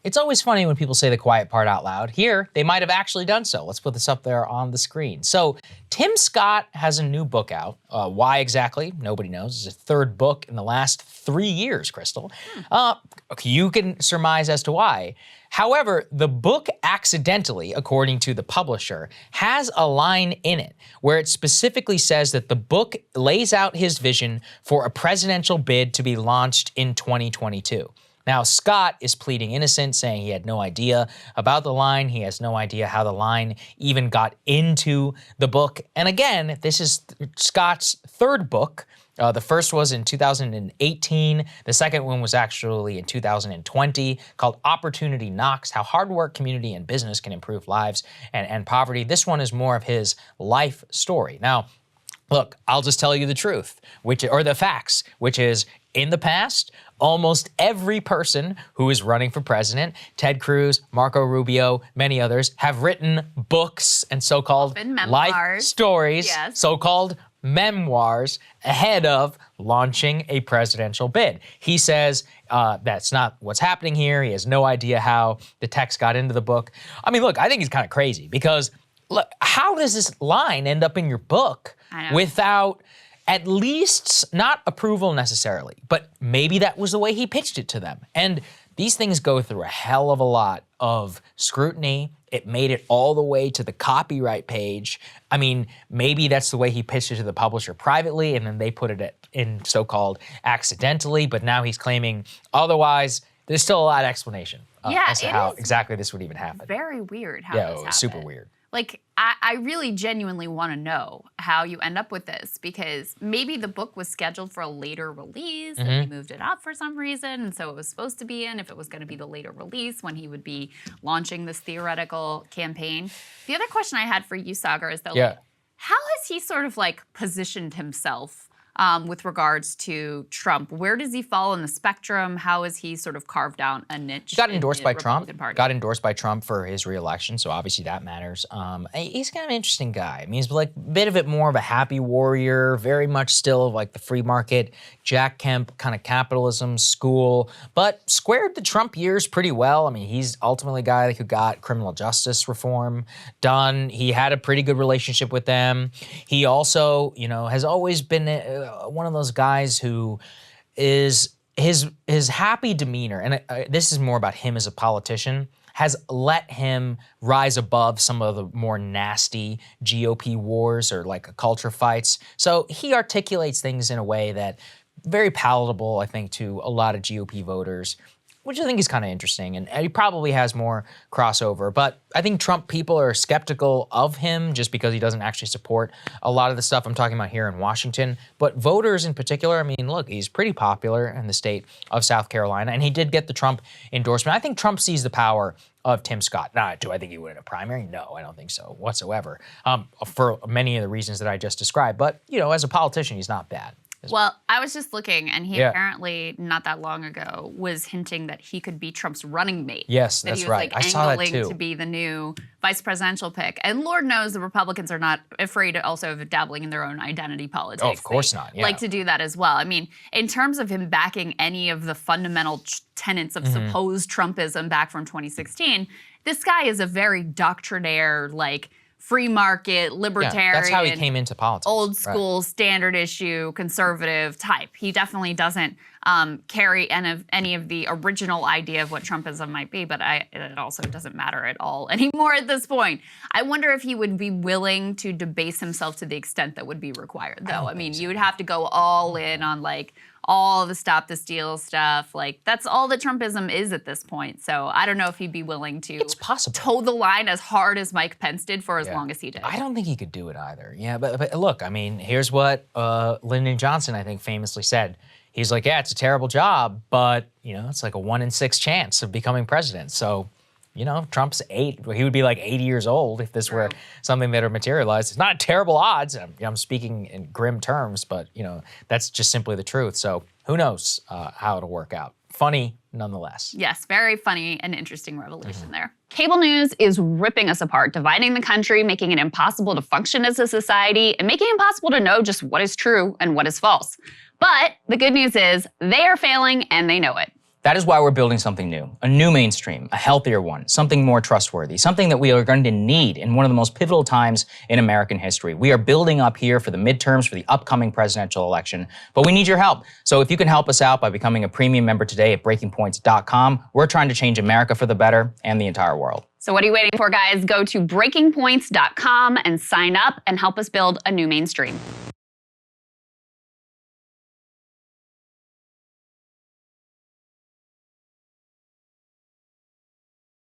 It's always funny when people say the quiet part out loud. Here, they might have actually done so. Let's put this up there on the screen. So Tim Scott has a new book out. Why exactly? Nobody knows. It's a third book in the last 3 years, Krystal. You can surmise as to why. However, the book accidentally, according to the publisher, has a line in it where it specifically says that the book lays out his vision for a presidential bid to be launched in 2022. Now, Scott is pleading innocent, saying he had no idea about the line. He has no idea how the line even got into the book. And again, this is Scott's third book. The first was in 2018. The second one was actually in 2020, called Opportunity Knocks: How Hard Work, Community, and Business Can Improve Lives and End Poverty. This one is more of his life story. Now, look, I'll just tell you the truth, or the facts, which is in the past, almost every person who is running for president, Ted Cruz, Marco Rubio, many others, have written books and so-called life stories, so-called memoirs, ahead of launching a presidential bid. He says that's not what's happening here. He has no idea how the text got into the book. I mean, look, I think he's kind of crazy because, look, how does this line end up in your book without at least not approval necessarily, but maybe that was the way he pitched it to them? And these things go through a hell of a lot of scrutiny. It made it all the way to the copyright page. I mean, maybe that's the way he pitched it to the publisher privately, and then they put it in so-called accidentally, but now he's claiming otherwise. There's still a lot of explanation as to how exactly this would even happen. Very weird how this happened. Yeah, it was super weird. Like, I really genuinely want to know how you end up with this, because maybe the book was scheduled for a later release and he moved it up for some reason, and so it was supposed to be in if it was going to be the later release when he would be launching this theoretical campaign. The other question I had for you, Saagar, is though, like, how has he sort of like positioned himself with regards to Trump? Where does he fall in the spectrum? How has he sort of carved out a niche? He got endorsed by Trump. Party? Got endorsed by Trump for his reelection, so obviously that matters. He's kind of an interesting guy. I mean, he's like a bit of it more of a happy warrior, very much still like the free market, Jack Kemp kind of capitalism school, but squared the Trump years pretty well. I mean, he's ultimately a guy who got criminal justice reform done. He had a pretty good relationship with them. He also, has always been one of those guys who is his happy demeanor, and this is more about him as a politician, has let him rise above some of the more nasty GOP wars or like culture fights. So he articulates things in a way that very palatable, I think, to a lot of GOP voters, which I think is kind of interesting, and he probably has more crossover. But I think Trump people are skeptical of him just because he doesn't actually support a lot of the stuff I'm talking about here in Washington. But voters in particular, I mean, look, he's pretty popular in the state of South Carolina, and he did get the Trump endorsement. I think Trump sees the power of Tim Scott. Now, do I think he would in a primary? No, I don't think so whatsoever, for many of the reasons that I just described. But, as a politician, he's not bad. Well, I was just looking, and he apparently, not that long ago, was hinting that he could be Trump's running mate. Yes, that's right. I saw that too. Angling to be the new vice presidential pick. And Lord knows the Republicans are not afraid also of dabbling in their own identity politics. Oh, of course not. Yeah. Like to do that as well. I mean, in terms of him backing any of the fundamental tenets of supposed Trumpism back from 2016, this guy is a very doctrinaire, like, free market, libertarian. That's how he came into politics. Old school, standard issue, conservative type. He definitely doesn't carry any of the original idea of what Trumpism might be, but it also doesn't matter at all anymore at this point. I wonder if he would be willing to debase himself to the extent that would be required, though. I mean, you would have to go all in on, like, all the stop the steal stuff. Like, that's all that Trumpism is at this point. So I don't know if he'd be willing to toe the line as hard as Mike Pence did for as long as he did. I don't think he could do it either. Yeah, but look, I mean, here's what Lyndon Johnson, I think, famously said. He's like, yeah, it's a terrible job, but, it's like a 1 in 6 chance of becoming president. So, Trump's he would be like 80 years old if this were something that had materialized. It's not terrible odds. I'm speaking in grim terms, but, that's just simply the truth. So who knows how it'll work out. Funny nonetheless. Yes, very funny and interesting revelation there. Cable news is ripping us apart, dividing the country, making it impossible to function as a society, and making it impossible to know just what is true and what is false. But the good news is they are failing and they know it. That is why we're building something new, a new mainstream, a healthier one, something more trustworthy, something that we are going to need in one of the most pivotal times in American history. We are building up here for the midterms, for the upcoming presidential election, but we need your help. So if you can help us out by becoming a premium member today at breakingpoints.com, we're trying to change America for the better and the entire world. So what are you waiting for, guys? Go to breakingpoints.com and sign up and help us build a new mainstream.